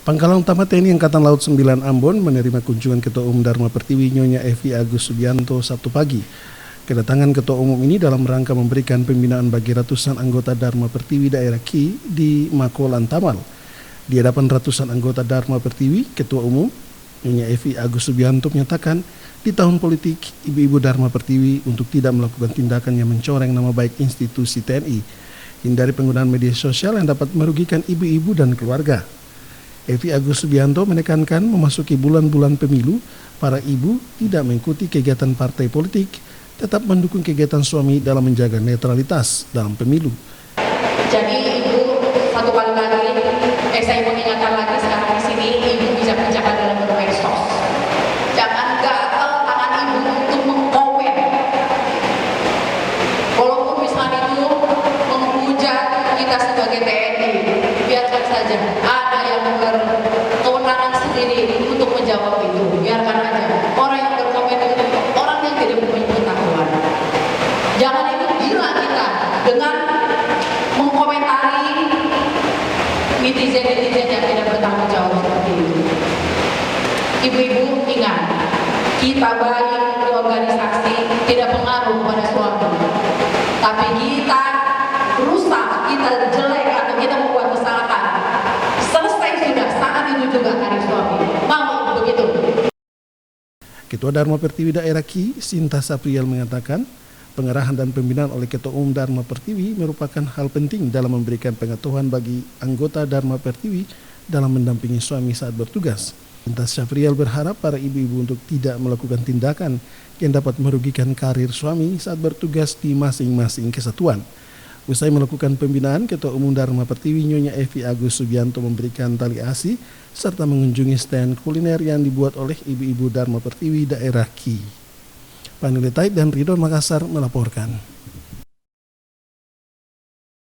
Pangkalan Utama TNI Angkatan Laut 9 Ambon menerima kunjungan Ketua Umum Dharma Pertiwi Nyonya Evi Agus Subianto Sabtu pagi. Kedatangan Ketua Umum ini dalam rangka memberikan pembinaan bagi ratusan anggota Dharma Pertiwi daerah Ki di Makolan Tamal. Di hadapan ratusan anggota Dharma Pertiwi, Ketua Umum Nyonya Evi Agus Subianto menyatakan di tahun politik ibu-ibu Dharma Pertiwi untuk tidak melakukan tindakan yang mencoreng nama baik institusi TNI, hindari penggunaan media sosial yang dapat merugikan ibu-ibu dan keluarga. Evi Agus Subianto menekankan memasuki bulan-bulan pemilu, para ibu tidak mengikuti kegiatan partai politik, tetap mendukung kegiatan suami dalam menjaga netralitas dalam pemilu. Jadi ibu satu kali lagi, saya mengingatkan lagi sekarang di sini, ibu bisa kerjakan dalam bermedsos. Jangan gagal tangan ibu untuk mengkomen. Walaupun misalnya itu menghujat kita sebagai TNI, biarkan saja. Ada yang berkewenangan sendiri untuk menjawab itu, biarkan aja. Orang yang berkomen itu orang yang tidak punya pengetahuan. Jangan itu gila kita dengan mengkomentari netizen-netizen yang tidak bertanggung jawab seperti itu. Ibu-ibu ingat, kita baik di organisasi tidak pengaruh pada suami, tapi kita rusak, kita jelek atau kita membuat kesalahan, selesai sudah, saat itu juga hari suami. Mau begitu? Ketua Dharma Pertiwi Daerah Ki, Sinta Sapriel mengatakan, pengarahan dan pembinaan oleh Ketua Umum Dharma Pertiwi merupakan hal penting dalam memberikan pengetahuan bagi anggota Dharma Pertiwi dalam mendampingi suami saat bertugas. Sinta Sapriel berharap para ibu-ibu untuk tidak melakukan tindakan yang dapat merugikan karir suami saat bertugas di masing-masing kesatuan. Usai melakukan pembinaan, Ketua Umum Dharma Pertiwi Nyonya Evi Agus Subianto memberikan tali asi serta mengunjungi stand kuliner yang dibuat oleh ibu-ibu Dharma Pertiwi daerah Ki. Panili Taib dan Ridwan Makassar melaporkan.